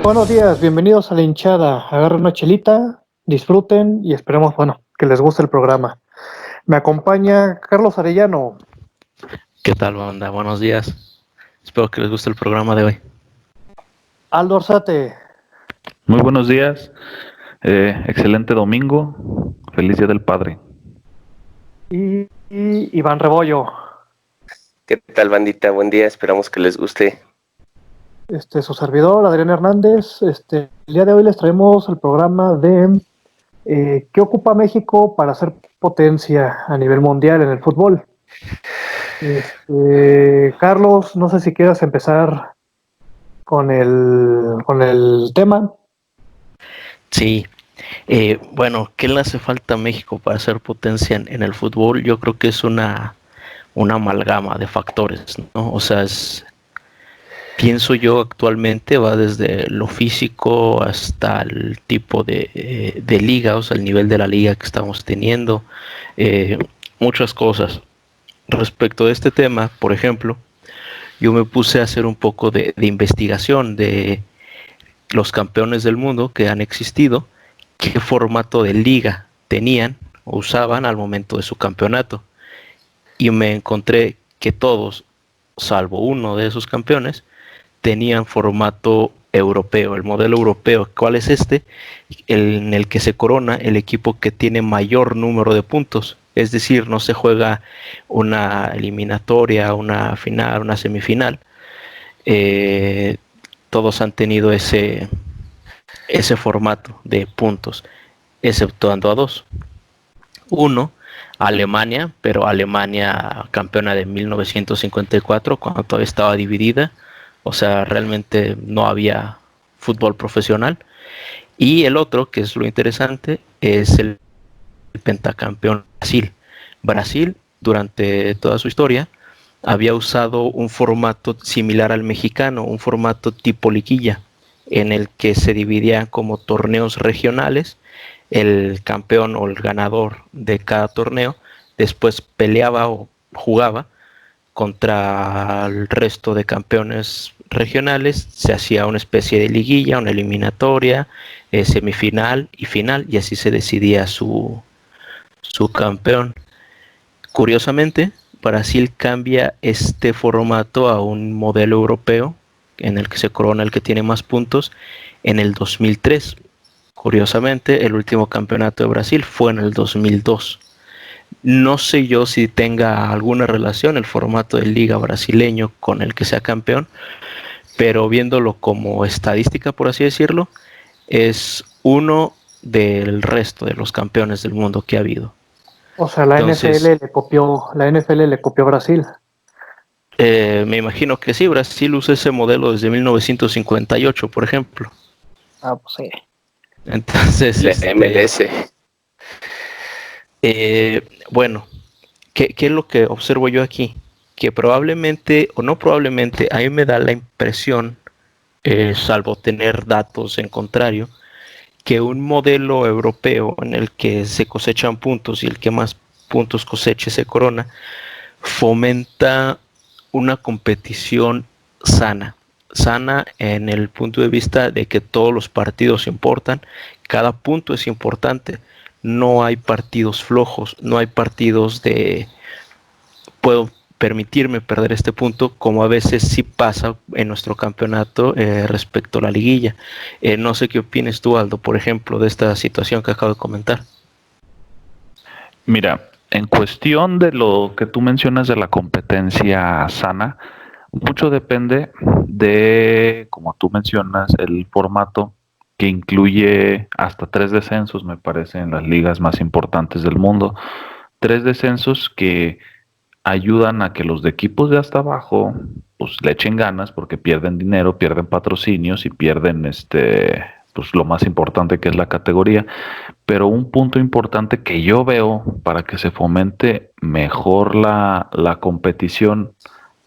Buenos días, bienvenidos a La Hinchada. Agarren una chelita, disfruten y esperemos, que les guste el programa. Me acompaña Carlos Arellano, ¿Qué tal, banda? Buenos días. Espero que les guste el programa de hoy. Aldo Orzate Muy buenos días, excelente domingo, feliz Día del Padre. y Iván Rebollo. ¿Qué tal, bandita? Buen día, esperamos que les guste. Su servidor, Adrián Hernández. El día de hoy les traemos el programa de ¿qué ocupa México para ser potencia a nivel mundial en el fútbol? Carlos, no sé si quieras empezar con el tema. Sí, bueno, ¿qué le hace falta a México para ser potencia en el fútbol? Yo creo que es una amalgama de factores, ¿no? O sea, pienso yo actualmente va desde lo físico hasta el tipo de liga, o sea, el nivel de la liga que estamos teniendo, eh, muchas cosas. Respecto de este tema, por ejemplo, yo me puse a hacer un poco de investigación de los campeones del mundo que han existido, qué formato de liga tenían o usaban al momento de su campeonato. Y me encontré que todos, salvo uno de esos campeones, tenían formato europeo, el modelo europeo. ¿Cuál es este? En el que se corona el equipo que tiene mayor número de puntos. Es decir, no se juega una eliminatoria, una final, una semifinal. Todos han tenido ese formato de puntos, exceptuando a dos. Uno, Alemania, pero Alemania campeona de 1954, cuando todavía estaba dividida, o sea, realmente no había fútbol profesional. Y el otro, que es lo interesante, es el pentacampeón Brasil. Brasil, durante toda su historia, había usado un formato similar al mexicano, un formato tipo liguilla, en el que se dividían como torneos regionales. El campeón o el ganador de cada torneo después peleaba o jugaba contra el resto de campeones regionales, se hacía una especie de liguilla, una eliminatoria, semifinal y final, y así se decidía su campeón. Curiosamente, Brasil cambia este formato a un modelo europeo en el que se corona el que tiene más puntos en el 2003. Curiosamente, el último campeonato de Brasil fue en el 2002. No sé yo si tenga alguna relación el formato de liga brasileño con el que sea campeón, pero viéndolo como estadística, por así decirlo, es uno del resto de los campeones del mundo que ha habido. O sea, la Entonces, NFL le copió a Brasil. me imagino que sí, Brasil usa ese modelo desde 1958, por ejemplo. Pues sí. Entonces, La MLS. bueno, ¿qué es lo que observo yo aquí? Que probablemente, o no probablemente, a mí me da la impresión, salvo tener datos en contrario, que un modelo europeo en el que se cosechan puntos y el que más puntos coseche se corona, fomenta una competición sana en el punto de vista de que todos los partidos importan, cada punto es importante, no hay partidos flojos, no hay partidos de puedo permitirme perder este punto, como a veces sí pasa en nuestro campeonato respecto a la liguilla. No sé qué opinas tú, Aldo, por ejemplo, de esta situación que acabo de comentar. Mira, en cuestión de lo que tú mencionas de la competencia sana, mucho depende de, como tú mencionas, el formato que incluye hasta 3 descensos, me parece, en las ligas más importantes del mundo. 3 descensos que ayudan a que los de equipos de hasta abajo pues le echen ganas porque pierden dinero, pierden patrocinios y pierden pues lo más importante que es la categoría. Pero un punto importante que yo veo para que se fomente mejor la competición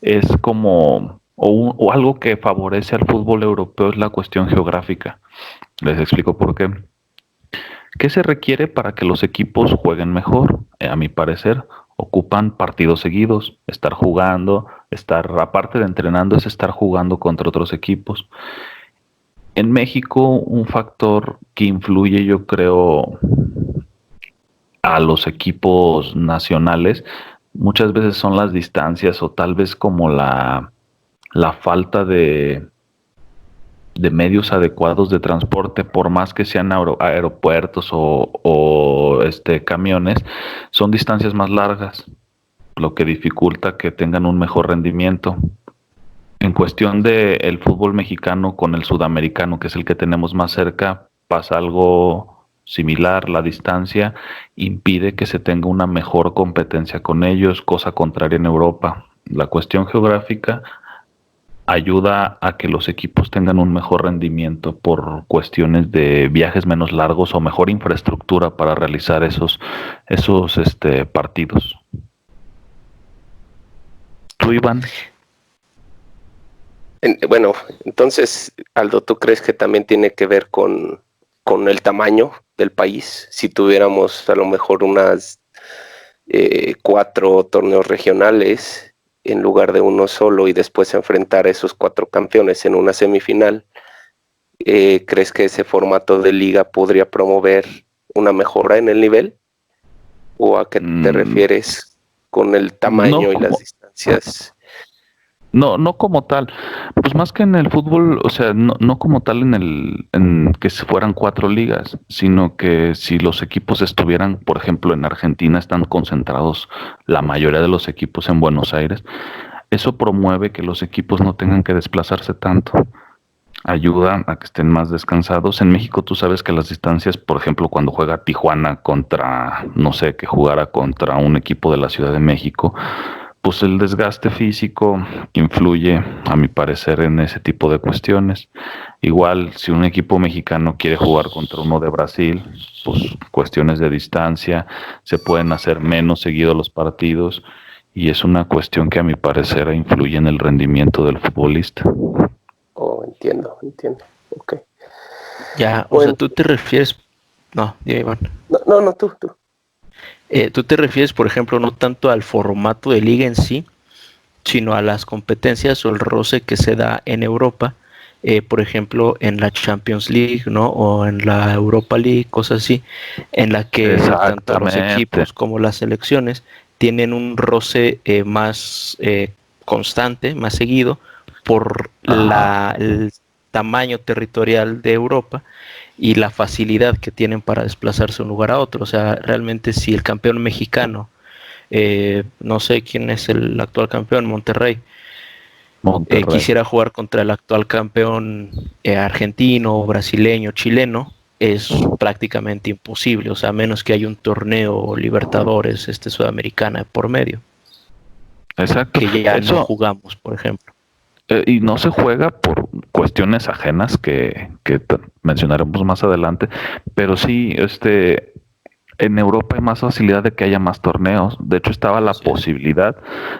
es como o algo que favorece al fútbol europeo es la cuestión geográfica. Les explico por qué. ¿Qué se requiere para que los equipos jueguen mejor? A mi parecer, ocupan partidos seguidos, estar jugando, aparte de entrenando, es estar jugando contra otros equipos. En México, un factor que influye, yo creo, a los equipos nacionales, muchas veces son las distancias o tal vez como la falta de medios adecuados de transporte, por más que sean aeropuertos o camiones, son distancias más largas, lo que dificulta que tengan un mejor rendimiento. En cuestión de el fútbol mexicano con el sudamericano, que es el que tenemos más cerca, pasa algo similar. La distancia impide que se tenga una mejor competencia con ellos, cosa contraria en Europa. La cuestión geográfica ayuda a que los equipos tengan un mejor rendimiento por cuestiones de viajes menos largos o mejor infraestructura para realizar esos partidos. ¿Tú, Iván? Bueno, entonces, Aldo, ¿tú crees que también tiene que ver con el tamaño del país? Si tuviéramos a lo mejor unas 4 torneos regionales en lugar de uno solo y después enfrentar a esos 4 campeones en una semifinal, ¿crees que ese formato de liga podría promover una mejora en el nivel? ¿O a qué te refieres con el tamaño y las distancias? No como tal, pues más que en el fútbol, o sea, no como tal en que se fueran 4 ligas, sino que si los equipos estuvieran, por ejemplo, en Argentina están concentrados la mayoría de los equipos en Buenos Aires, eso promueve que los equipos no tengan que desplazarse tanto, ayuda a que estén más descansados. En México tú sabes que las distancias, por ejemplo, cuando juega Tijuana contra, no sé, que jugara contra un equipo de la Ciudad de México, pues el desgaste físico influye, a mi parecer, en ese tipo de cuestiones. Igual, si un equipo mexicano quiere jugar contra uno de Brasil, pues cuestiones de distancia, se pueden hacer menos seguidos los partidos y es una cuestión que a mi parecer influye en el rendimiento del futbolista. Oh, entiendo. Ok. Ya, o Bueno, sea, tú te refieres... No, ya, Iván. no, tú. Tú te refieres, por ejemplo, no tanto al formato de liga en sí, sino a las competencias o el roce que se da en Europa, por ejemplo, en la Champions League, ¿no? O en la Europa League, cosas así, en la que tanto los equipos como las selecciones tienen un roce más constante, más seguido, por el tamaño territorial de Europa y la facilidad que tienen para desplazarse de un lugar a otro. O sea, realmente si el campeón mexicano, no sé quién es el actual campeón, Monterrey, quisiera jugar contra el actual campeón argentino, brasileño, chileno, es prácticamente imposible, o sea, a menos que haya un torneo Libertadores Sudamericana por medio. Exacto. Que ya no jugamos, por ejemplo. Y no se juega por cuestiones ajenas que mencionaremos más adelante, pero sí, en Europa hay más facilidad de que haya más torneos. De hecho, estaba la posibilidad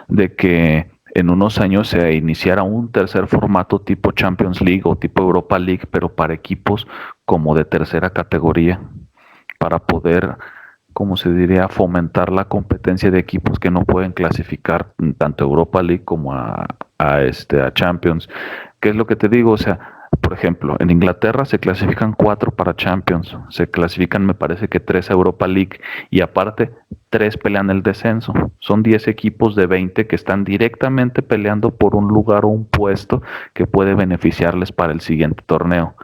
de que en unos años se iniciara un tercer formato tipo Champions League o tipo Europa League, pero para equipos como de tercera categoría, para poder, como se diría, fomentar la competencia de equipos que no pueden clasificar tanto a Europa League como a Champions. ¿Qué es lo que te digo? O sea, por ejemplo, en Inglaterra se clasifican 4 para Champions, se clasifican me parece que 3 a Europa League y aparte 3 pelean el descenso. Son 10 equipos de 20 que están directamente peleando por un lugar o un puesto que puede beneficiarles para el siguiente torneo.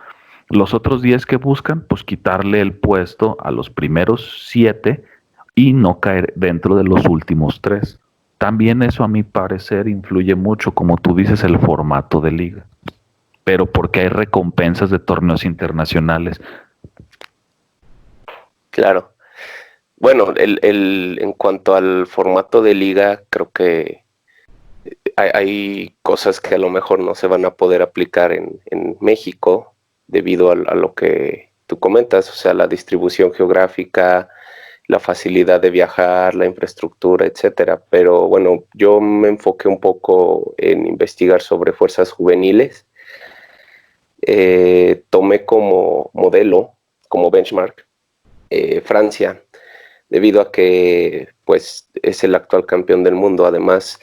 Los otros 10 que buscan, pues quitarle el puesto a los primeros 7 y no caer dentro de los últimos 3. También eso a mi parecer influye mucho, como tú dices, el formato de liga. Pero porque hay recompensas de torneos internacionales. Claro. Bueno, en cuanto al formato de liga, creo que hay cosas que a lo mejor no se van a poder aplicar en México debido a lo que tú comentas, o sea, la distribución geográfica, la facilidad de viajar, la infraestructura, etcétera. Pero bueno, yo me enfoqué un poco en investigar sobre fuerzas juveniles. Tomé como modelo, como benchmark, Francia, debido a que pues es el actual campeón del mundo. Además,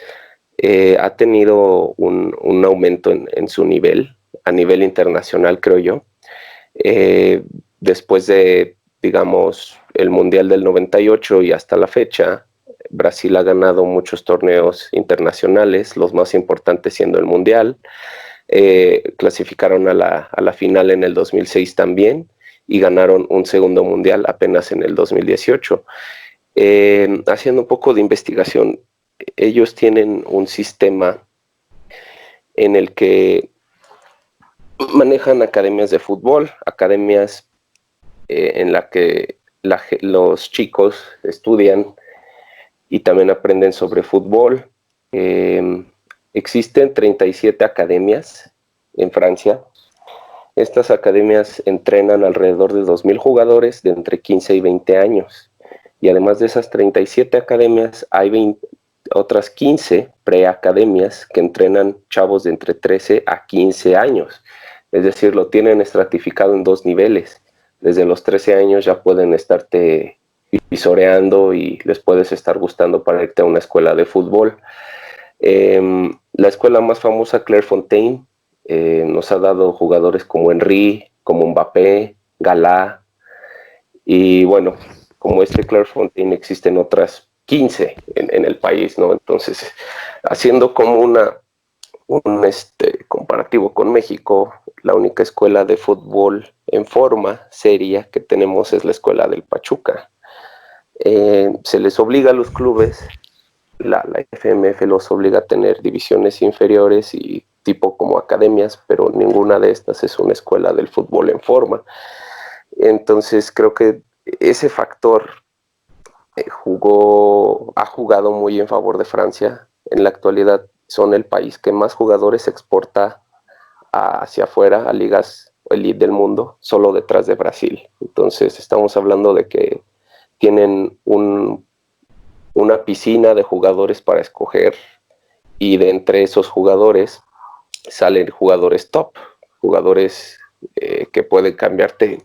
ha tenido un aumento en su nivel a nivel internacional, creo yo. Después de, digamos, el Mundial del 98 y hasta la fecha, Brasil ha ganado muchos torneos internacionales, los más importantes siendo el Mundial. Clasificaron a la final en el 2006 también y ganaron un segundo Mundial apenas en el 2018. Haciendo un poco de investigación, ellos tienen un sistema en el que manejan academias de fútbol, academias en la que los chicos estudian y también aprenden sobre fútbol. Existen 37 academias en Francia. Estas academias entrenan alrededor de 2,000 jugadores de entre 15 y 20 años. Y además de esas 37 academias, hay otras 15 preacademias que entrenan chavos de entre 13 a 15 años. Es decir, lo tienen estratificado en 2 niveles. Desde los 13 años ya pueden estarte visoreando y les puedes estar gustando para irte a una escuela de fútbol. La escuela más famosa, Clairefontaine, nos ha dado jugadores como Henry, como Mbappé, Galá, y bueno, como Clairefontaine existen otras 15 en el país, ¿no? Entonces, haciendo como un comparativo con México, la única escuela de fútbol en forma seria que tenemos es la escuela del Pachuca. Se les obliga a los clubes, la FMF los obliga a tener divisiones inferiores y tipo como academias, pero ninguna de estas es una escuela del fútbol en forma. Entonces creo que ese factor ha jugado muy en favor de Francia. En la actualidad son el país que más jugadores exporta hacia afuera, a ligas elite del mundo, solo detrás de Brasil. Entonces estamos hablando de que tienen una piscina de jugadores para escoger, y de entre esos jugadores salen jugadores top, jugadores que pueden cambiarte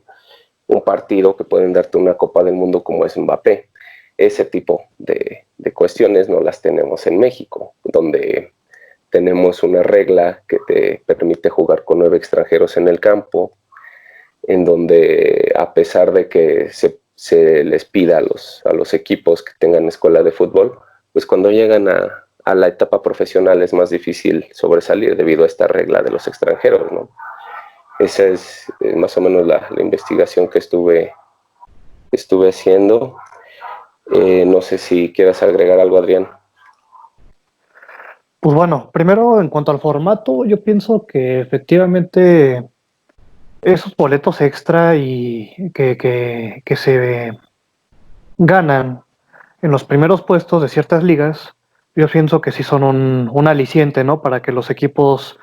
un partido, que pueden darte una Copa del Mundo como es Mbappé. Ese tipo de cuestiones no las tenemos en México, donde tenemos una regla que te permite jugar con 9 extranjeros en el campo, en donde a pesar de que se les pida a los equipos que tengan escuela de fútbol, pues cuando llegan a la etapa profesional es más difícil sobresalir debido a esta regla de los extranjeros, ¿no? Esa es más o menos la investigación que estuve haciendo. No sé si quieras agregar algo, Adrián. Pues bueno, primero en cuanto al formato, yo pienso que efectivamente esos boletos extra y que se ganan en los primeros puestos de ciertas ligas, yo pienso que sí son un aliciente, ¿no? Para que los equipos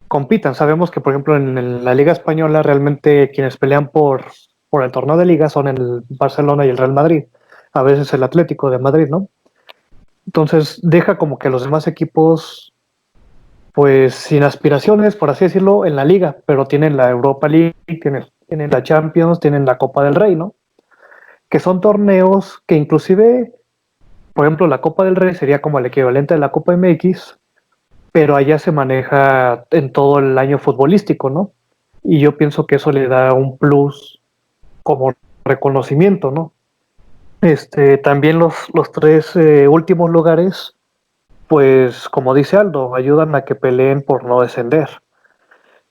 compitan. Sabemos que, por ejemplo, en la Liga Española realmente quienes pelean por el torneo de liga son el Barcelona y el Real Madrid, a veces el Atlético de Madrid, ¿no? Entonces deja como que los demás equipos pues sin aspiraciones, por así decirlo, en la liga, pero tienen la Europa League, tienen la Champions, tienen la Copa del Rey, ¿no? Que son torneos que inclusive, por ejemplo, la Copa del Rey sería como el equivalente de la Copa MX, pero allá se maneja en todo el año futbolístico, ¿no? Y yo pienso que eso le da un plus como reconocimiento, ¿no? También los 3 últimos lugares, pues como dice Aldo, ayudan a que peleen por no descender.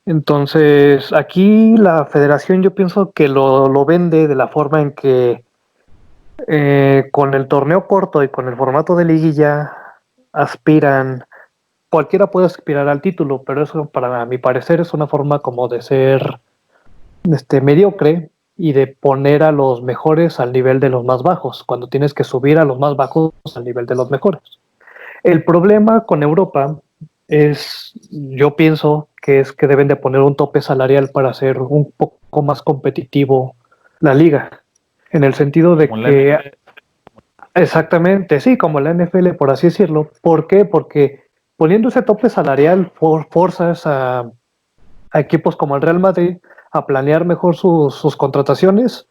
Entonces, aquí la federación yo pienso que lo vende de la forma en que con el torneo corto y con el formato de liguilla aspiran, cualquiera puede aspirar al título, pero eso para mi parecer es una forma como de ser mediocre y de poner a los mejores al nivel de los más bajos, cuando tienes que subir a los más bajos al nivel de los mejores. El problema con Europa es, yo pienso que es que deben de poner un tope salarial para hacer un poco más competitivo la liga, en el sentido de que exactamente, sí, como la NFL, por así decirlo. ¿Por qué? Porque poniendo ese tope salarial forzas a equipos como el Real Madrid a planear mejor sus contrataciones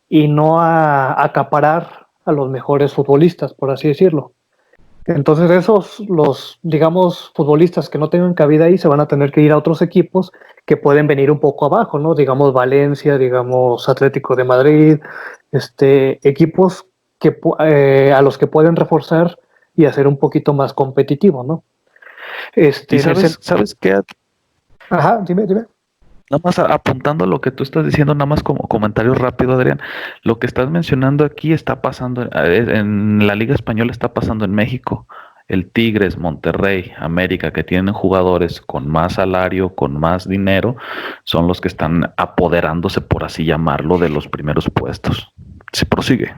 y no a acaparar a los mejores futbolistas, por así decirlo. Entonces los, digamos, futbolistas que no tengan cabida ahí se van a tener que ir a otros equipos que pueden venir un poco abajo, ¿no? Digamos Valencia, digamos Atlético de Madrid, equipos a los que pueden reforzar y hacer un poquito más competitivo, ¿no? Y sabes qué, Ajá, dime. nada más apuntando a lo que tú estás diciendo, nada más como comentario rápido, Adrián, lo que estás mencionando aquí está pasando en la Liga Española, está pasando en México. El Tigres, Monterrey, América, que tienen jugadores con más salario, con más dinero, son los que están apoderándose, por así llamarlo, de los primeros puestos. Se prosigue.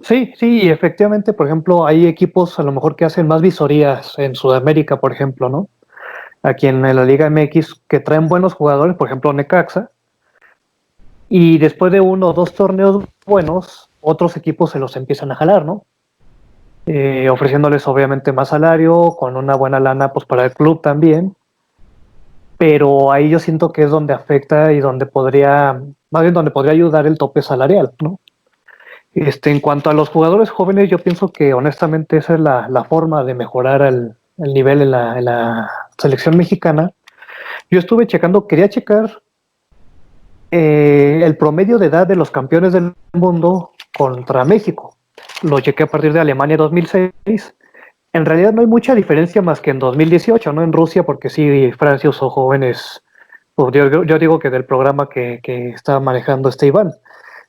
Sí, y efectivamente, por ejemplo, hay equipos a lo mejor que hacen más visorías en Sudamérica, por ejemplo, ¿no? Aquí en la Liga MX, que traen buenos jugadores, por ejemplo, Necaxa, y después de 1 o 2 torneos buenos, otros equipos se los empiezan a jalar, ¿no? Ofreciéndoles obviamente más salario, con una buena lana pues para el club también, pero ahí yo siento que es donde afecta y más bien donde podría ayudar el tope salarial, ¿no? En cuanto a los jugadores jóvenes, yo pienso que honestamente esa es la forma de mejorar el nivel en la selección mexicana. Yo estuve checando, quería checar el promedio de edad de los campeones del mundo contra México. Lo chequé a partir de Alemania 2006. En realidad no hay mucha diferencia más que en 2018, ¿no? En Rusia, porque sí, Francia usó jóvenes. Pues yo digo que del programa que estaba manejando Iván.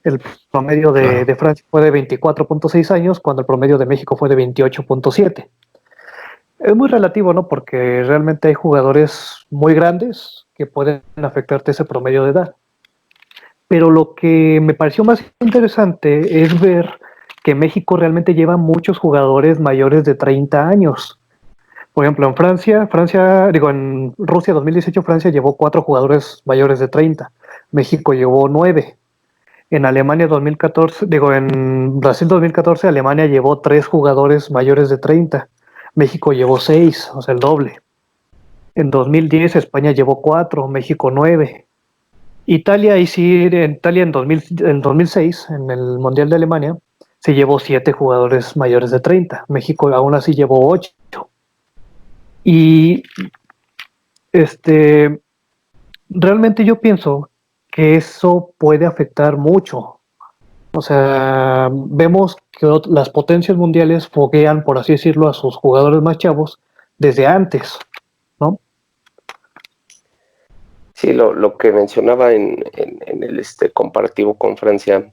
El promedio Claro. de Francia fue de 24.6 años, cuando el promedio de México fue de 28.7. Es muy relativo, ¿no? Porque realmente hay jugadores muy grandes que pueden afectarte ese promedio de edad. Pero lo que me pareció más interesante es ver que México realmente lleva muchos jugadores mayores de 30 años. Por ejemplo, en Rusia 2018, Francia llevó 4 jugadores mayores de 30. México llevó 9. En Brasil 2014, Alemania llevó 3 jugadores mayores de 30. México llevó 6, o sea, el doble. En 2010, España llevó 4, México 9. Italia en 2006, en el Mundial de Alemania, se llevó 7 jugadores mayores de 30. México aún así llevó 8. Y realmente yo pienso que eso puede afectar mucho. O sea, vemos que las potencias mundiales foguean, por así decirlo, a sus jugadores más chavos desde antes, ¿no? Sí, lo que mencionaba en el comparativo con Francia,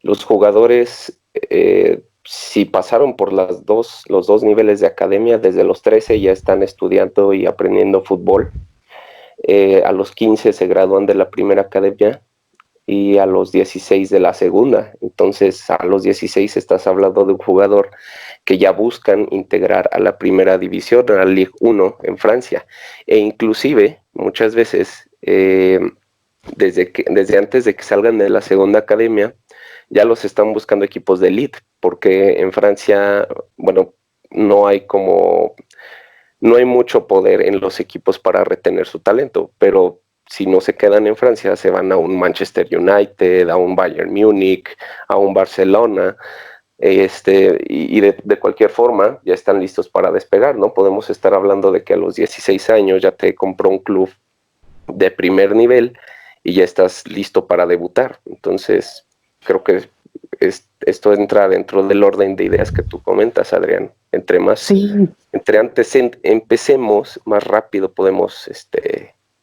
los jugadores, si pasaron por los dos niveles de academia, desde los 13 ya están estudiando y aprendiendo fútbol. A los 15 se gradúan de la primera academia y a los 16 de la segunda. Entonces, a los 16 estás hablando de un jugador que ya buscan integrar a la primera división, a la Ligue 1 en Francia. E inclusive, muchas veces, desde antes de que salgan de la segunda academia, ya los están buscando equipos de elite, porque en Francia, bueno, no hay mucho poder en los equipos para retener su talento, pero si no se quedan en Francia, se van a un Manchester United, a un Bayern Múnich, a un Barcelona, y de cualquier forma ya están listos para despegar, ¿no? Podemos estar hablando de que a los 16 años ya te compró un club de primer nivel y ya estás listo para debutar. Entonces, creo que esto entra dentro del orden de ideas que tú comentas, Adrián. Entre antes empecemos, más rápido podemos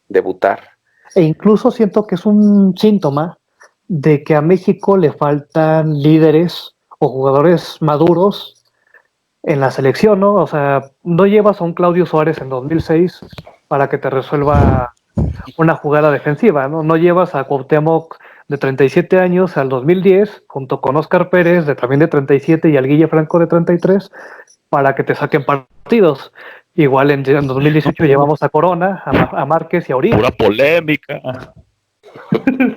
debutar. E incluso siento que es un síntoma de que a México le faltan líderes o jugadores maduros en la selección, ¿no? O sea, no llevas a un Claudio Suárez en 2006 para que te resuelva una jugada defensiva, ¿no? No llevas a Cuauhtémoc de 37 años al 2010, junto con Óscar Pérez, también de 37, y al Guille Franco de 33, para que te saquen partidos. Igual en 2018 llevamos a Corona, a Márquez y a Uribe. Pura polémica.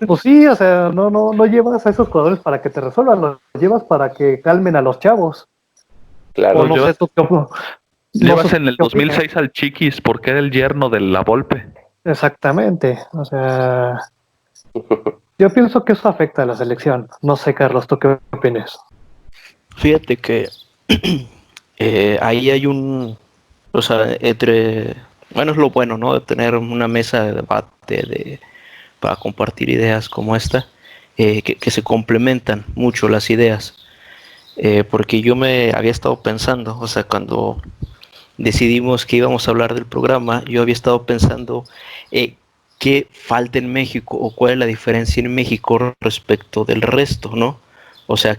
Pues sí, o sea, no llevas a esos jugadores para que te resuelvan, los llevas para que calmen a los chavos. Claro. O no sé tú qué Llevas en el 2006 al Chiquis porque era el yerno de la Volpe. Exactamente, o sea, yo pienso que eso afecta a la selección. No sé, Carlos, ¿tú qué opinas? Fíjate que Ahí hay o sea, bueno, es lo bueno, ¿no? De tener una mesa de debate, para compartir ideas como esta, que se complementan mucho las ideas. Porque yo me había estado pensando, o sea, cuando decidimos que íbamos a hablar del programa, yo había estado pensando qué falta en México o cuál es la diferencia en México respecto del resto, ¿no? O sea,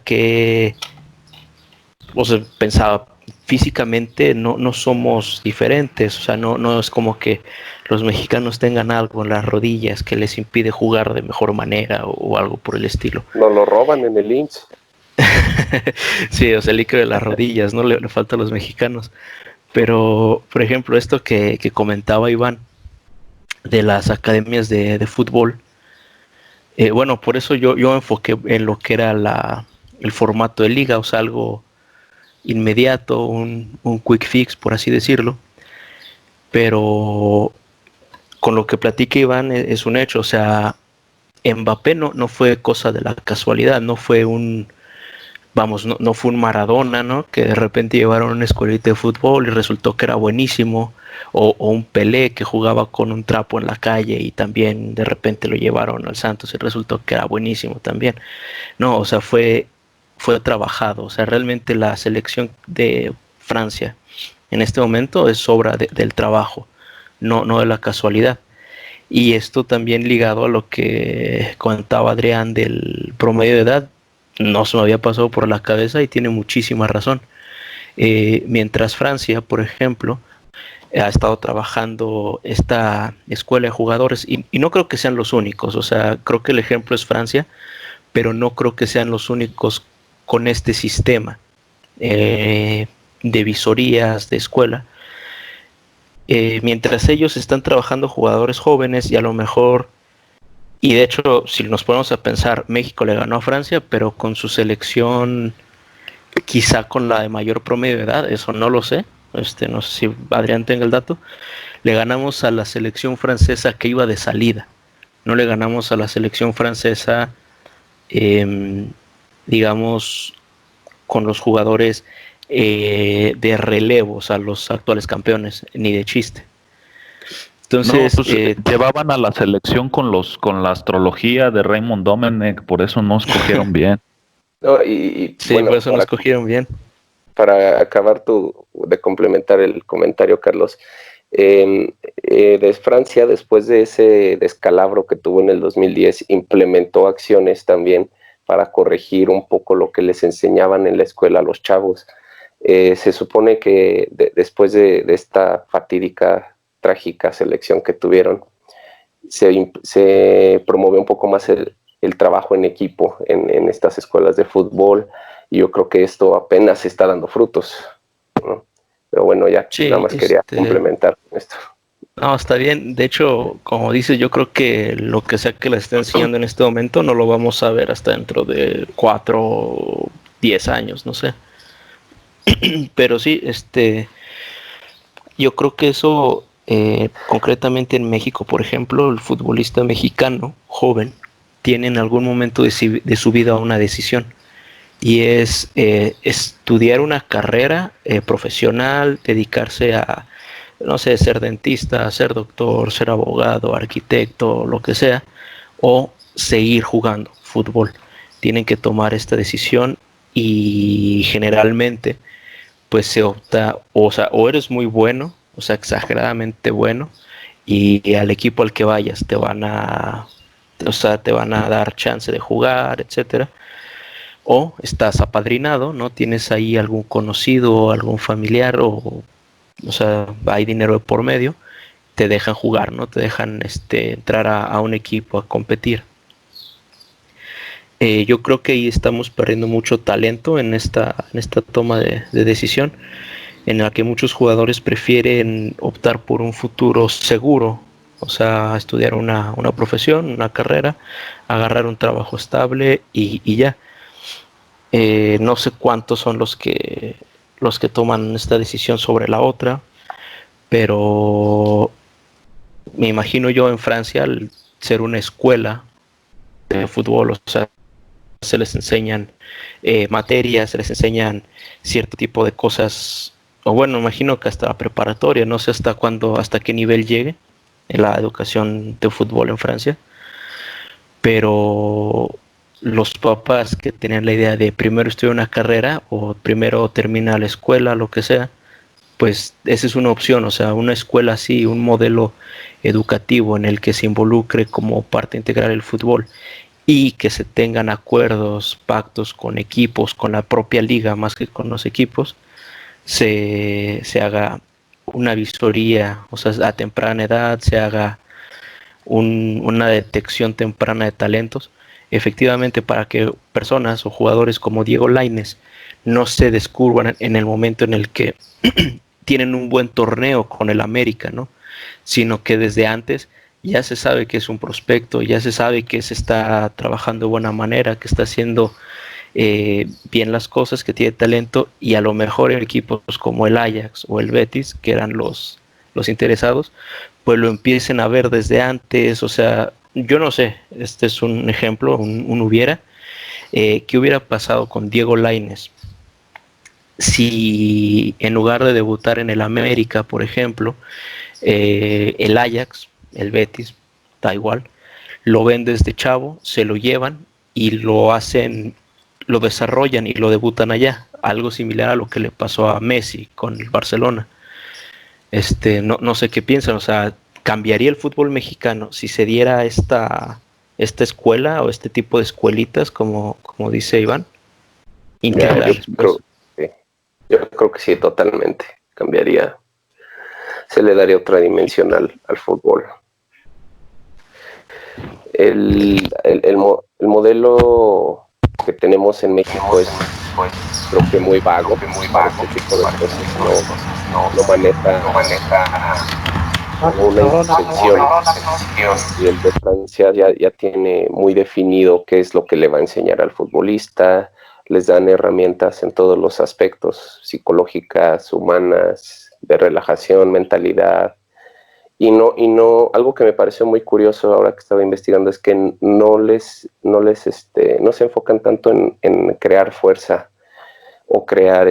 pensaba, físicamente no somos diferentes, o sea, no es como que los mexicanos tengan algo en las rodillas que les impide jugar de mejor manera o algo por el estilo. Nos lo roban en el IMSS. Sí, o sea, el líquido de las rodillas, ¿no? Le falta a los mexicanos. Pero, por ejemplo, esto que comentaba Iván de las academias de fútbol, bueno, por eso yo enfoqué en lo que era el formato de liga, o sea, algo inmediato, un quick fix, por así decirlo. Pero con lo que platica Iván es un hecho, o sea, Mbappé no fue cosa de la casualidad, no fue no fue un Maradona, ¿no? Que de repente llevaron una escuelita de fútbol y resultó que era buenísimo, o un Pelé que jugaba con un trapo en la calle y también de repente lo llevaron al Santos y resultó que era buenísimo también. No, o sea, fue trabajado, o sea, realmente la selección de Francia en este momento es obra del trabajo, no de la casualidad. Y esto también ligado a lo que contaba Adrián del promedio de edad, no se me había pasado por la cabeza y tiene muchísima razón. Mientras Francia, por ejemplo, ha estado trabajando esta escuela de jugadores y no creo que sean los únicos, o sea, creo que el ejemplo es Francia, pero no creo que sean los únicos con este sistema de visorías de escuela. Mientras ellos están trabajando jugadores jóvenes y a lo mejor, y de hecho si nos ponemos a pensar, México le ganó a Francia, pero con su selección quizá con la de mayor promedio de edad, eso no lo sé, no sé si Adrián tenga el dato, le ganamos a la selección francesa que iba de salida, no le ganamos a la selección francesa, eh, digamos, con los jugadores de relevos a los actuales campeones, ni de chiste. No, Entonces, pues llevaban a la selección con la astrología de Raymond Domenech, por eso no escogieron bien. No, y sí, bueno, por eso no escogieron bien. para acabar de complementar el comentario, Carlos, de Francia, después de ese descalabro que tuvo en el 2010, implementó acciones también para corregir un poco lo que les enseñaban en la escuela a los chavos. Se supone que después de esta fatídica, trágica selección que tuvieron, se promueve un poco más el trabajo en equipo en estas escuelas de fútbol, y yo creo que esto apenas está dando frutos, ¿no? Pero bueno, ya nada Sí, más quería complementar con esto. no, está bien. De hecho, como dices, yo creo que lo que sea que le esté enseñando en este momento no lo vamos a ver hasta dentro de 4 o 10 años, no sé. Pero sí, yo creo que eso, concretamente en México, por ejemplo, el futbolista mexicano joven tiene en algún momento de su vida una decisión y es estudiar una carrera profesional, dedicarse a, no sé, ser dentista, ser doctor, ser abogado, arquitecto, lo que sea, o seguir jugando fútbol. Tienen que tomar esta decisión y generalmente pues se opta, o sea, o eres muy bueno, o sea, exageradamente bueno, y al equipo al que vayas o sea, te van a dar chance de jugar, etcétera. O estás apadrinado, ¿no? Tienes ahí algún conocido, algún familiar, o sea, hay dinero de por medio, te dejan jugar, ¿no? Te dejan entrar a un equipo a competir. Yo creo que ahí estamos perdiendo mucho talento en esta toma de decisión, en la que muchos jugadores prefieren optar por un futuro seguro, o sea, estudiar una profesión, una carrera, agarrar un trabajo estable y ya. No sé cuántos son los que toman esta decisión sobre la otra, pero me imagino yo en Francia, al ser una escuela de fútbol, o sea, se les enseñan materias, se les enseñan cierto tipo de cosas, o bueno, imagino que hasta la preparatoria, no sé hasta qué nivel llegue en la educación de fútbol en Francia, pero los papás que tenían la idea de primero estudiar una carrera o primero termina la escuela, lo que sea, pues esa es una opción, o sea, una escuela así, un modelo educativo en el que se involucre como parte integral el fútbol y que se tengan acuerdos, pactos con equipos, con la propia liga más que con los equipos, se haga una visoría, o sea, a temprana edad, se haga una detección temprana de talentos, efectivamente para que personas o jugadores como Diego Lainez no se descubran en el momento en el que tienen un buen torneo con el América, ¿no? Sino que desde antes ya se sabe que es un prospecto, ya se sabe que se está trabajando de buena manera, que está haciendo bien las cosas, que tiene talento, y a lo mejor equipos como el Ajax o el Betis, que eran los interesados, pues lo empiecen a ver desde antes. O sea, yo no sé, este es un ejemplo, un hubiera, ¿qué hubiera pasado con Diego Lainez si en lugar de debutar en el América, por ejemplo, el Ajax, el Betis, da igual, lo ven desde chavo, se lo llevan y lo hacen, lo desarrollan y lo debutan allá? Algo similar a lo que le pasó a Messi con el Barcelona. No sé qué piensan, o sea, ¿cambiaría el fútbol mexicano si se diera esta escuela o este tipo de escuelitas, como dice Iván? Integrales, pues. Yo creo que sí, totalmente. Cambiaría. Se le daría otra dimensión al fútbol. El modelo que tenemos en México es, creo que muy vago. Este tipo de cosas no maneja una intención. Y el de Francia ya tiene muy definido qué es lo que le va a enseñar al futbolista. Les dan herramientas en todos los aspectos, psicológicas, humanas, de relajación, mentalidad. Y no, algo que me pareció muy curioso ahora que estaba investigando es que no se enfocan tanto en crear fuerza o crear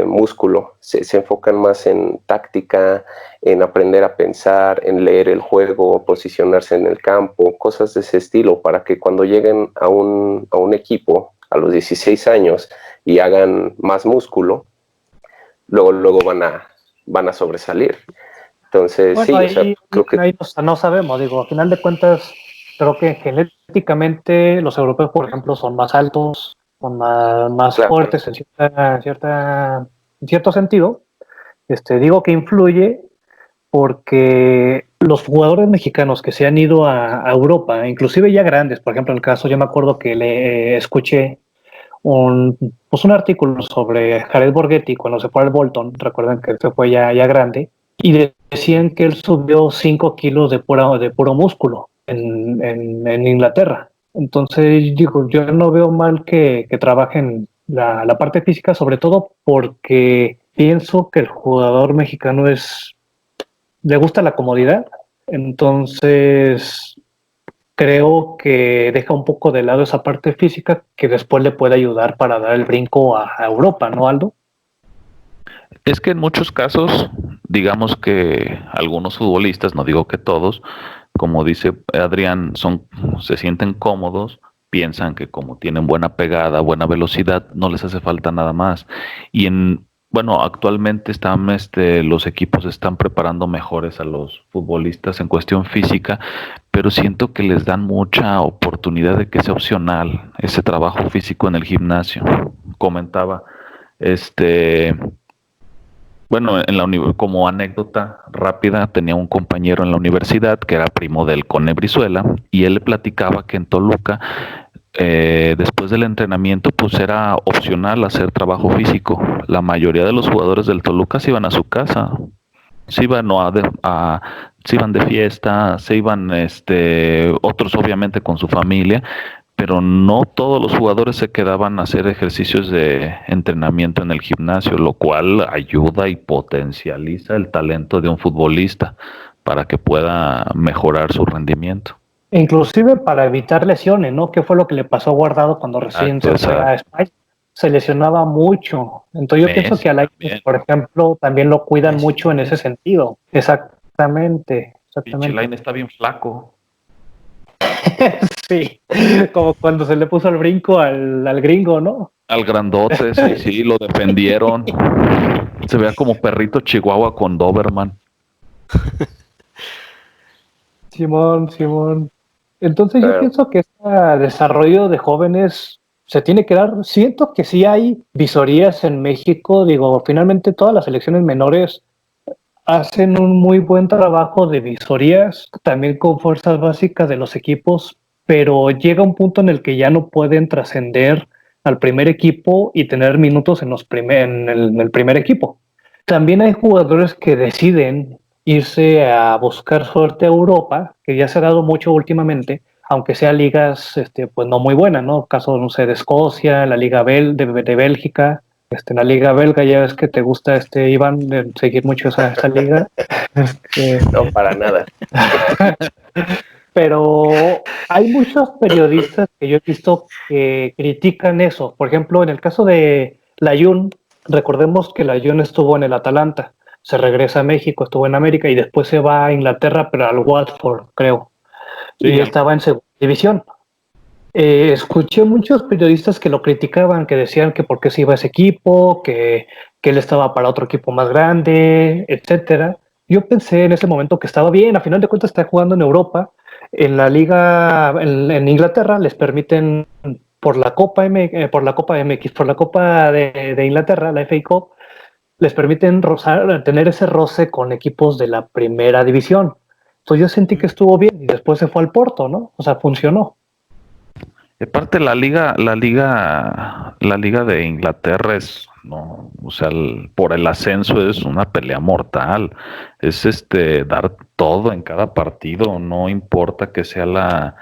músculo. Se enfocan más en táctica, en aprender a pensar, en leer el juego, posicionarse en el campo, cosas de ese estilo, para que cuando lleguen a un equipo a los 16 años y hagan más músculo, luego van a sobresalir. Entonces, bueno, sí, ahí, o sea, creo que... ahí no sabemos, digo, a final de cuentas, creo que genéticamente los europeos, por ejemplo, son más altos, son más Claro. fuertes en cierto sentido. Digo que influye porque los jugadores mexicanos que se han ido a Europa, inclusive ya grandes, por ejemplo, en el caso, yo me acuerdo que le escuché un artículo sobre Jared Borghetti cuando se fue al Bolton, recuerden que se fue ya grande, y decían que él subió 5 kilos de puro músculo en Inglaterra. Entonces, digo, yo no veo mal que trabajen la parte física, sobre todo porque pienso que el jugador mexicano le gusta la comodidad. Entonces, creo que deja un poco de lado esa parte física que después le puede ayudar para dar el brinco a Europa, ¿no, Aldo? Es que en muchos casos, digamos que algunos futbolistas, no digo que todos, como dice Adrián, se sienten cómodos, piensan que como tienen buena pegada, buena velocidad, no les hace falta nada más. Bueno, actualmente los equipos están preparando mejores a los futbolistas en cuestión física, pero siento que les dan mucha oportunidad de que sea opcional ese trabajo físico en el gimnasio. Comentaba, bueno, como anécdota rápida, tenía un compañero en la universidad que era primo del Cone Brizuela y él le platicaba que en Toluca, después del entrenamiento, pues era opcional hacer trabajo físico. La mayoría de los jugadores del Toluca se iban a su casa, se iban, se iban de fiesta, se iban, otros obviamente con su familia, pero no todos los jugadores se quedaban a hacer ejercicios de entrenamiento en el gimnasio, lo cual ayuda y potencializa el talento de un futbolista para que pueda mejorar su rendimiento. inclusive para evitar lesiones, ¿no? ¿Qué fue lo que le pasó a Guardado cuando recién se fue a España? Se lesionaba mucho. Entonces yo pienso que a Lainez, por ejemplo, también lo cuidan mucho en ese sentido. Exactamente. Pinche Lainez está bien flaco. Sí, como cuando se le puso el brinco al gringo, ¿no? Al grandote, sí, lo defendieron. Se vea como perrito chihuahua con Doberman. Simón. Entonces yo pienso que este desarrollo de jóvenes se tiene que dar. Siento que sí hay visorías en México. Digo, finalmente todas las selecciones menores hacen un muy buen trabajo de visorías, también con fuerzas básicas de los equipos, pero llega un punto en el que ya no pueden trascender al primer equipo y tener minutos en el primer equipo. También hay jugadores que deciden irse a buscar suerte a Europa, que ya se ha dado mucho últimamente, aunque sean ligas pues no muy buenas, ¿no? Caso, no sé, de Escocia, la Liga de Bélgica, la liga belga. Ya ves que te gusta, Iván, de seguir mucho esa liga. No, para nada. Pero hay muchos periodistas que yo he visto que critican eso. Por ejemplo, en el caso de Layún, recordemos que Layún estuvo en el Atalanta, se regresa a México, estuvo en América y después se va a Inglaterra, pero al Watford, creo. Sí. Y estaba en segunda división. Escuché muchos periodistas que lo criticaban, que decían que por qué se iba a ese equipo, que él estaba para otro equipo más grande, etcétera. Yo pensé en ese momento que estaba bien, a final de cuentas está jugando en Europa, en la liga, en Inglaterra les permiten por la Copa MX, por la Copa de Inglaterra, la FA Cup, les permiten tener ese roce con equipos de la primera división. Entonces yo sentí que estuvo bien y después se fue al Porto, ¿no? O sea, funcionó. Aparte la liga de Inglaterra es, no, o sea, por el ascenso es una pelea mortal. Es dar todo en cada partido, no importa que sea la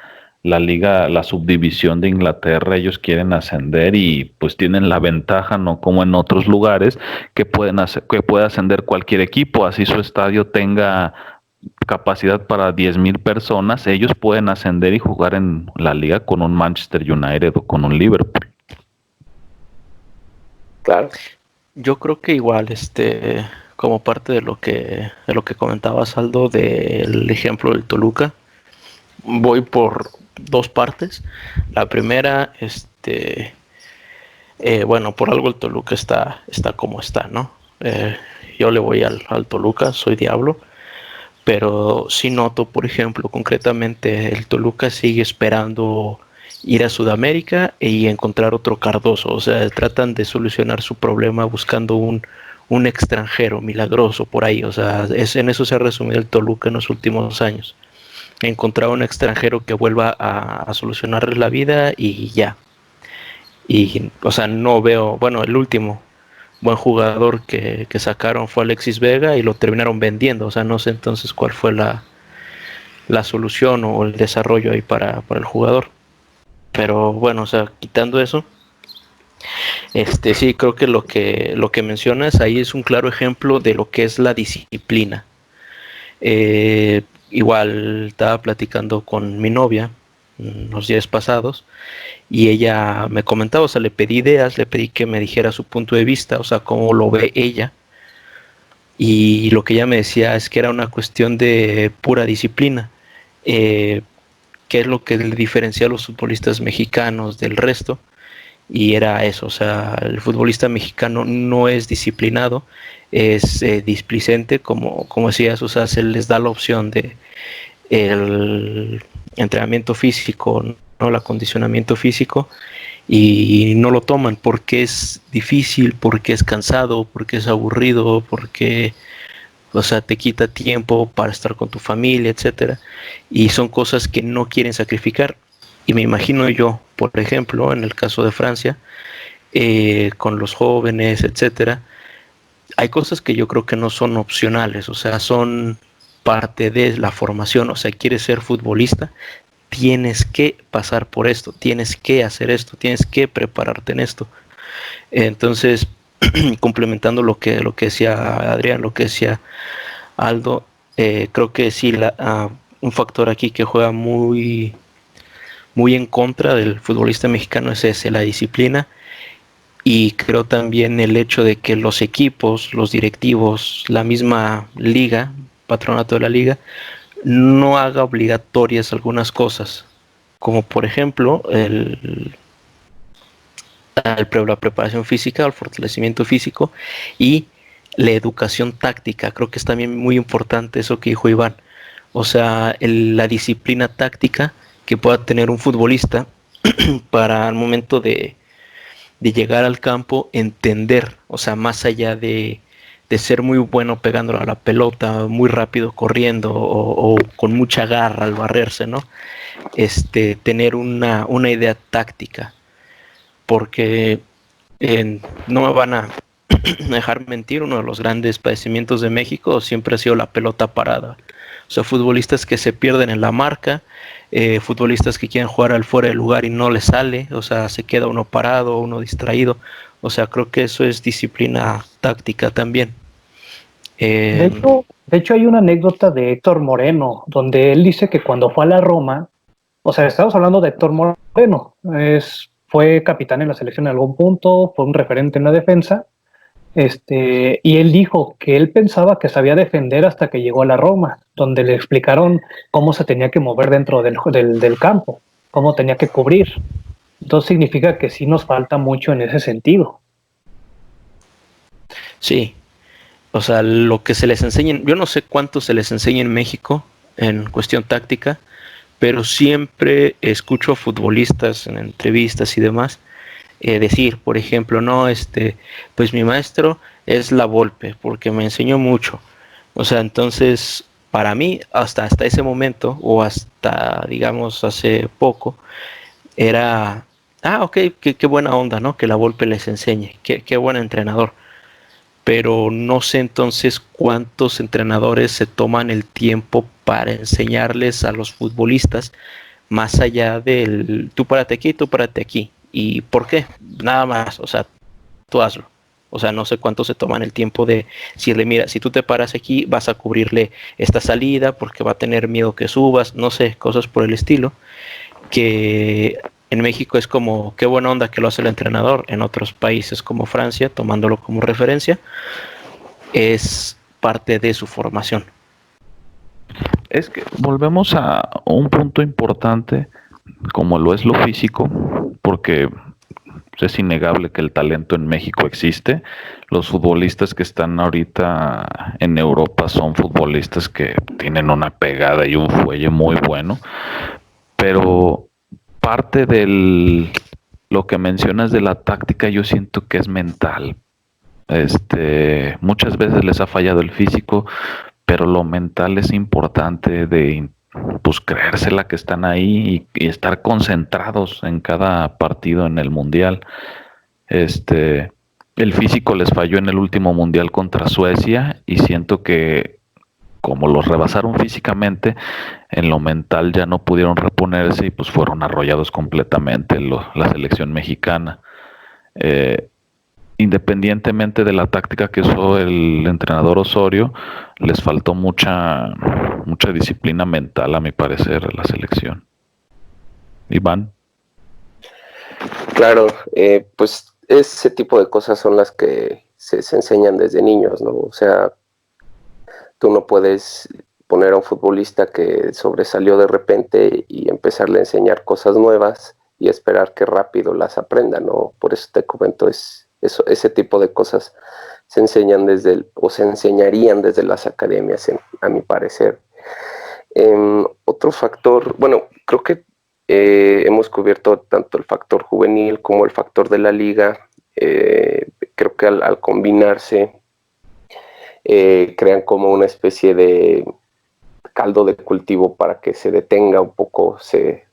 liga, la subdivisión de Inglaterra, ellos quieren ascender y pues tienen la ventaja, no como en otros lugares, que puede ascender cualquier equipo, así su estadio tenga capacidad para 10,000 personas, ellos pueden ascender y jugar en la liga con un Manchester United o con un Liverpool. Claro. Yo creo que igual, como parte de lo que comentabas, Aldo, del ejemplo del Toluca, voy por dos partes. La primera, bueno, por algo el Toluca está como está, ¿no? Yo le voy al Toluca, soy diablo. Pero sí noto, por ejemplo, concretamente el Toluca sigue esperando ir a Sudamérica y encontrar otro Cardoso. O sea, tratan de solucionar su problema buscando un extranjero milagroso por ahí. O sea, en eso se ha resumido el Toluca en los últimos años. Encontrar un extranjero que vuelva a solucionarles la vida y ya. Y, o sea, no veo, bueno, el último buen jugador que sacaron fue Alexis Vega y lo terminaron vendiendo. O sea, no sé entonces cuál fue la solución o el desarrollo ahí para el jugador. Pero bueno, o sea, quitando eso, sí creo que lo que mencionas ahí es un claro ejemplo de lo que es la disciplina. Igual estaba platicando con mi novia los días pasados y ella me comentaba, o sea, le pedí ideas, le pedí que me dijera su punto de vista, o sea, cómo lo ve ella, y lo que ella me decía es que era una cuestión de pura disciplina. ¿Qué es lo que le diferencia a los futbolistas mexicanos del resto? Y era eso, o sea, el futbolista mexicano no es disciplinado, es displicente, como decías, o sea, se les da la opción de el entrenamiento físico, ¿no? El acondicionamiento físico, y no lo toman porque es difícil, porque es cansado, porque es aburrido, porque, o sea, te quita tiempo para estar con tu familia, etcétera, y son cosas que no quieren sacrificar. Y me imagino yo, por ejemplo, en el caso de Francia, con los jóvenes, etcétera, hay cosas que yo creo que no son opcionales, o sea, son parte de la formación. O sea, quieres ser futbolista, tienes que pasar por esto, tienes que hacer esto, tienes que prepararte en esto. Entonces, complementando lo que decía Adrián, lo que decía Aldo, creo que sí, un factor aquí que juega muy, muy en contra del futbolista mexicano es ese, la disciplina. Y creo también el hecho de que los equipos, los directivos, la misma liga, patronato de la liga, no haga obligatorias algunas cosas, como por ejemplo la preparación física, el fortalecimiento físico y la educación táctica. Creo que es también muy importante eso que dijo Iván. O sea, la disciplina táctica que pueda tener un futbolista para el momento de llegar al campo, entender, o sea, más allá de ser muy bueno pegándola a la pelota, muy rápido corriendo o con mucha garra al barrerse, ¿no? Tener una idea táctica, porque no me van a dejar mentir, uno de los grandes padecimientos de México siempre ha sido la pelota parada. O sea, futbolistas que se pierden en la marca, futbolistas que quieren jugar al fuera del lugar y no les sale, o sea, se queda uno parado, uno distraído. O sea, creo que eso es disciplina táctica también. De hecho, hay una anécdota de Héctor Moreno, donde él dice que cuando fue a la Roma, o sea, estamos hablando de Héctor Moreno, fue capitán en la selección en algún punto, fue un referente en la defensa, y él dijo que él pensaba que sabía defender hasta que llegó a la Roma, donde le explicaron cómo se tenía que mover dentro del campo, cómo tenía que cubrir. Entonces significa que sí nos falta mucho en ese sentido. Sí, o sea, lo que se les enseña, yo no sé cuánto se les enseña en México en cuestión táctica, pero siempre escucho a futbolistas en entrevistas y demás decir, por ejemplo, no, pues mi maestro es la Volpe, porque me enseñó mucho. O sea, entonces, para mí, hasta ese momento, o hasta, digamos, hace poco, era, ok, qué buena onda, ¿no? Que la Volpe les enseñe, qué buen entrenador. Pero no sé entonces cuántos entrenadores se toman el tiempo para enseñarles a los futbolistas más allá del tú párate aquí. ¿Y por qué? Nada más, o sea, tú hazlo. O sea, no sé cuánto se toman el tiempo de decirle, mira, si tú te paras aquí, vas a cubrirle esta salida porque va a tener miedo que subas, no sé, cosas por el estilo, que en México es como, qué buena onda que lo hace el entrenador, en otros países como Francia, tomándolo como referencia, es parte de su formación. Es que volvemos a un punto importante, como lo es lo físico, porque es innegable que el talento en México existe. Los futbolistas que están ahorita en Europa son futbolistas que tienen una pegada y un fuelle muy bueno, pero parte de lo que mencionas de la táctica yo siento que es mental. Muchas veces les ha fallado el físico, pero lo mental es importante de pues creérsela que están ahí y estar concentrados en cada partido en el mundial. El físico les falló en el último mundial contra Suecia y siento que como los rebasaron físicamente, en lo mental ya no pudieron reponerse y pues fueron arrollados completamente la selección mexicana. Independientemente de la táctica que usó el entrenador Osorio, les faltó mucha disciplina mental, a mi parecer, a la selección. Iván. Claro, pues ese tipo de cosas son las que se enseñan desde niños, ¿no? O sea, tú no puedes poner a un futbolista que sobresalió de repente y empezarle a enseñar cosas nuevas y esperar que rápido las aprenda, ¿no? Por eso te comento, ese tipo de cosas se enseñan o se enseñarían desde las academias, a mi parecer. Otro factor, bueno, creo que hemos cubierto tanto el factor juvenil como el factor de la liga. Creo que al combinarse crean como una especie de caldo de cultivo para que se detenga un poco, se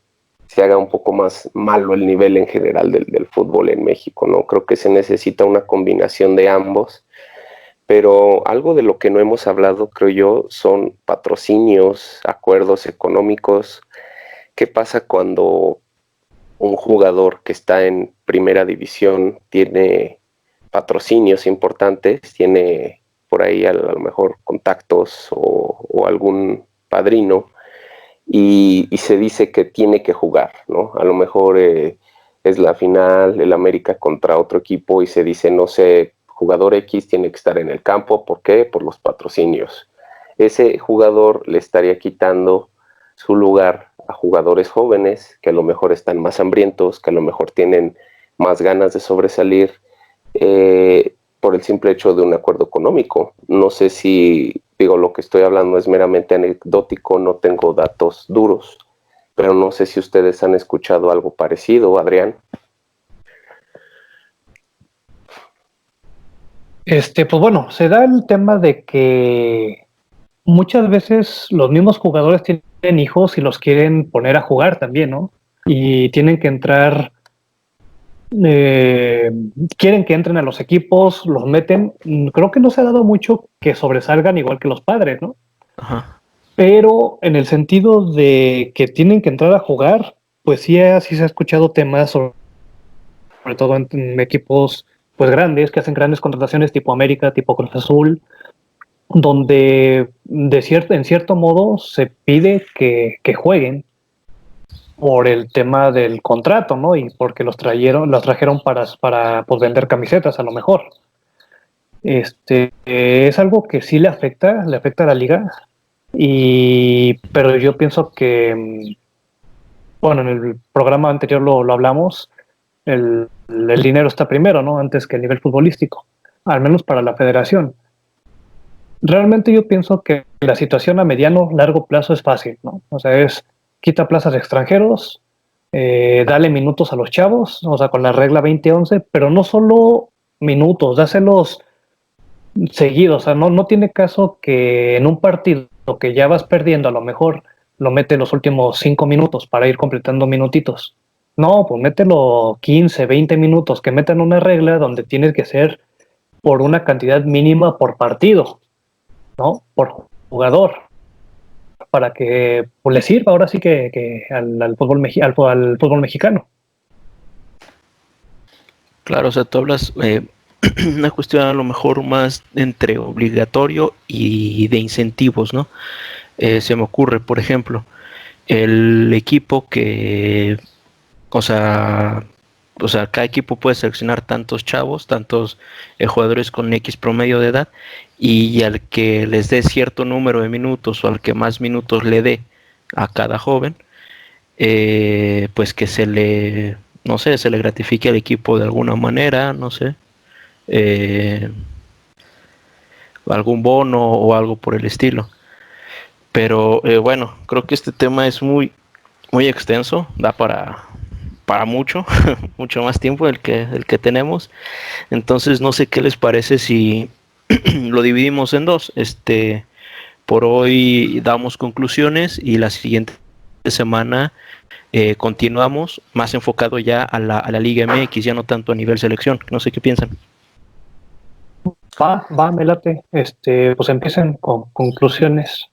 haga un poco más malo el nivel en general del fútbol en México, ¿no? Creo que se necesita una combinación de ambos, pero algo de lo que no hemos hablado, creo yo, son patrocinios, acuerdos económicos. ¿Qué pasa cuando un jugador que está en primera división tiene patrocinios importantes, tiene por ahí a lo mejor contactos o algún padrino y se dice que tiene que jugar, ¿no? A lo mejor es la final, el América contra otro equipo y se dice, no sé, jugador X tiene que estar en el campo, ¿por qué? Por los patrocinios. Ese jugador le estaría quitando su lugar a jugadores jóvenes que a lo mejor están más hambrientos, que a lo mejor tienen más ganas de sobresalir por el simple hecho de un acuerdo económico. No sé si, digo, lo que estoy hablando es meramente anecdótico, no tengo datos duros, pero no sé si ustedes han escuchado algo parecido, Adrián. Pues bueno, se da el tema de que muchas veces los mismos jugadores tienen hijos y los quieren poner a jugar también, ¿no? Y tienen que entrar, eh, quieren que entren a los equipos, los meten. Creo que no se ha dado mucho que sobresalgan igual que los padres, ¿no? Ajá. Pero en el sentido de que tienen que entrar a jugar, pues sí se ha escuchado temas sobre todo en equipos pues grandes, que hacen grandes contrataciones tipo América, tipo Cruz Azul, donde en cierto modo se pide que jueguen por el tema del contrato, ¿no? Y porque los trajeron para pues, vender camisetas a lo mejor. Es algo que sí le afecta a la liga, pero yo pienso que, bueno, en el programa anterior lo hablamos, el dinero está primero, ¿no? Antes que el nivel futbolístico, al menos para la federación. Realmente yo pienso que la situación a mediano, largo plazo es fácil, ¿no? O sea, quita plazas de extranjeros, dale minutos a los chavos, o sea, con la regla 20-11, pero no solo minutos, dáselos seguidos, o sea, no tiene caso que en un partido que ya vas perdiendo, a lo mejor lo mete los últimos 5 minutos para ir completando minutitos. No, pues mételo 15, 20 minutos, que metan una regla donde tienes que ser por una cantidad mínima por partido, ¿no? Por jugador, para que pues, le sirva ahora sí que al fútbol mexicano. Claro, o sea, tú hablas una cuestión a lo mejor más entre obligatorio y de incentivos, ¿no? Se me ocurre, por ejemplo, el equipo que, o sea, cada equipo puede seleccionar tantos chavos, tantos jugadores con X promedio de edad, y al que les dé cierto número de minutos o al que más minutos le dé a cada joven, pues que no sé, se le gratifique al equipo de alguna manera, no sé, eh, algún bono o algo por el estilo. Pero bueno, creo que este tema es muy extenso, da para mucho, mucho más tiempo del que tenemos. Entonces no sé qué les parece si lo dividimos en dos. Por hoy damos conclusiones y la siguiente semana continuamos más enfocado ya a la Liga MX, ya no tanto a nivel selección. No sé qué piensan. Me late. Pues empiecen con conclusiones.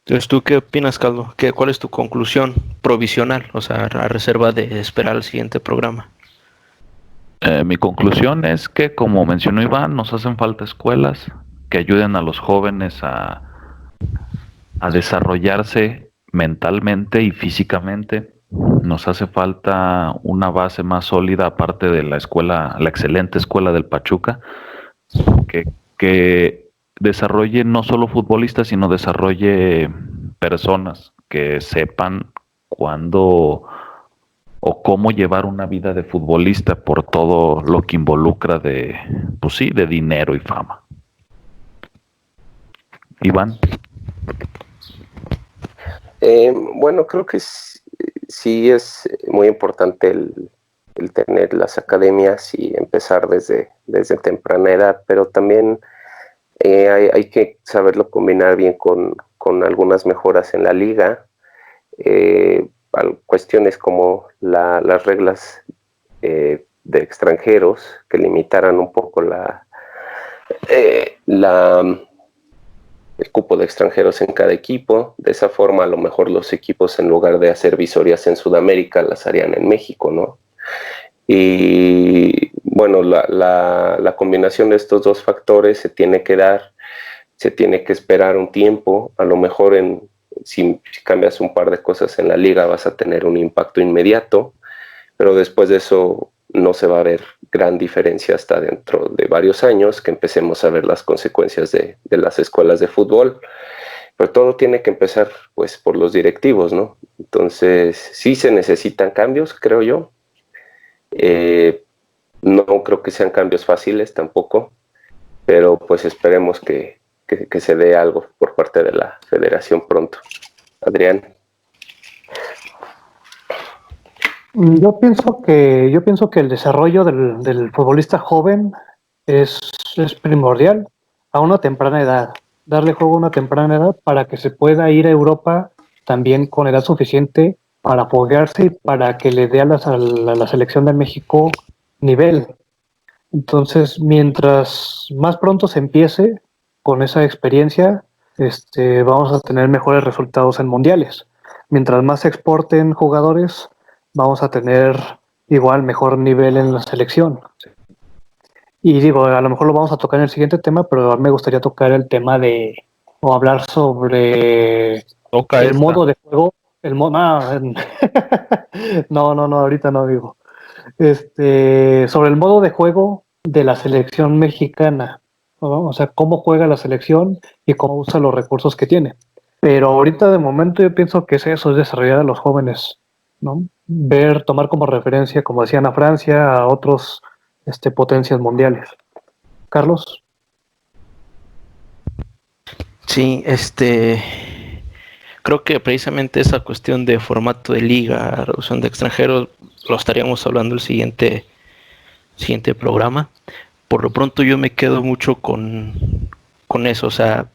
Entonces, ¿tú qué opinas, Caldo? ¿Cuál es tu conclusión provisional? O sea, a reserva de esperar al siguiente programa. Mi conclusión es que, como mencionó Iván, nos hacen falta escuelas que ayuden a los jóvenes a desarrollarse mentalmente y físicamente. Nos hace falta una base más sólida, aparte de la escuela, la excelente escuela del Pachuca, que desarrolle no solo futbolistas, sino desarrolle personas que sepan cuándo o cómo llevar una vida de futbolista por todo lo que involucra pues sí, de dinero y fama. Iván. Bueno, creo que sí es muy importante el tener las academias y empezar desde temprana edad, pero también hay que saberlo combinar bien con algunas mejoras en la liga, cuestiones como las reglas de extranjeros que limitaran un poco el cupo de extranjeros en cada equipo. De esa forma, a lo mejor los equipos, en lugar de hacer visorías en Sudamérica, las harían en México, ¿no? Y bueno, la combinación de estos dos factores se tiene que dar, se tiene que esperar un tiempo, a lo mejor en si cambias un par de cosas en la liga vas a tener un impacto inmediato, pero después de eso no se va a ver gran diferencia hasta dentro de varios años que empecemos a ver las consecuencias de las escuelas de fútbol. Pero todo tiene que empezar pues por los directivos, ¿no? Entonces sí se necesitan cambios, creo yo. No creo que sean cambios fáciles tampoco, pero pues esperemos que se dé algo por parte de la federación pronto. Adrián. Yo pienso que el desarrollo del futbolista joven es primordial a una temprana edad. Darle juego a una temprana edad para que se pueda ir a Europa también con edad suficiente para apoyarse y para que le dé a la selección de México nivel. Entonces, mientras más pronto se empiece con esa experiencia, vamos a tener mejores resultados en mundiales. Mientras más se exporten jugadores, vamos a tener igual mejor nivel en la selección. Y digo, a lo mejor lo vamos a tocar en el siguiente tema, pero me gustaría tocar el tema o hablar sobre el modo de juego. No, ahorita no digo. Sobre el modo de juego de la selección mexicana, ¿no? O sea, cómo juega la selección y cómo usa los recursos que tiene. Pero ahorita de momento yo pienso que es eso, es desarrollar a los jóvenes, ¿no? Tomar como referencia, como decían, a Francia, a otros potencias mundiales. Carlos. Sí, creo que precisamente esa cuestión de formato de liga, reducción de extranjeros, lo estaríamos hablando el siguiente programa. Por lo pronto yo me quedo mucho con eso, o sea,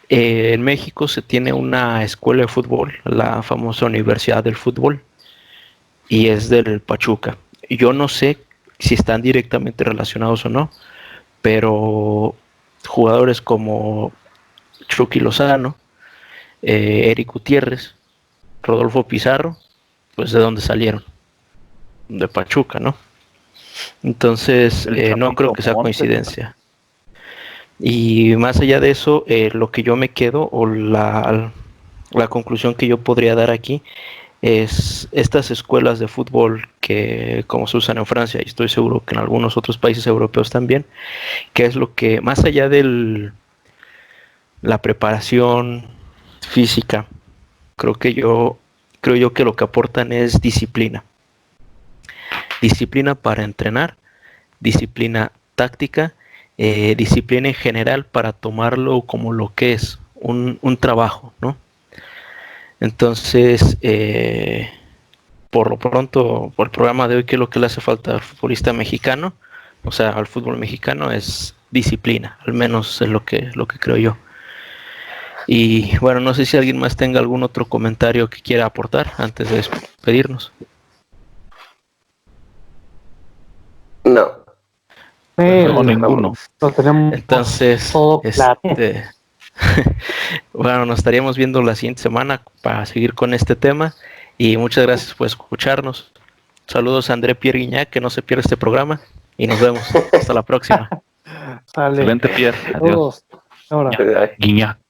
en México se tiene una escuela de fútbol, la famosa Universidad del Fútbol, y es del Pachuca. Yo no sé si están directamente relacionados o no, pero jugadores como Chucky Lozano, Eric Gutiérrez, Rodolfo Pizarro, pues de dónde salieron, de Pachuca, ¿no? Entonces no creo que sea coincidencia. Y más allá de eso, lo que yo me quedo o la conclusión que yo podría dar aquí es estas escuelas de fútbol que como se usan en Francia y estoy seguro que en algunos otros países europeos también, que es lo que más allá de la preparación física, creo yo que lo que aportan es disciplina para entrenar, disciplina táctica, disciplina en general para tomarlo como lo que es un trabajo, ¿no? Entonces, por lo pronto, por el programa de hoy, ¿qué es lo que le hace falta al futbolista mexicano? O sea, al fútbol mexicano es disciplina, al menos es lo que creo yo. Y bueno, no sé si alguien más tenga algún otro comentario que quiera aportar antes de despedirnos. No. No, ninguno. Entonces, bueno, nos estaríamos viendo la siguiente semana para seguir con este tema y muchas gracias por escucharnos. Saludos a André Pierre Guignac, que no se pierda este programa y nos vemos. Hasta la próxima. Excelente, Pierre. Adiós. Ahora. Guignac.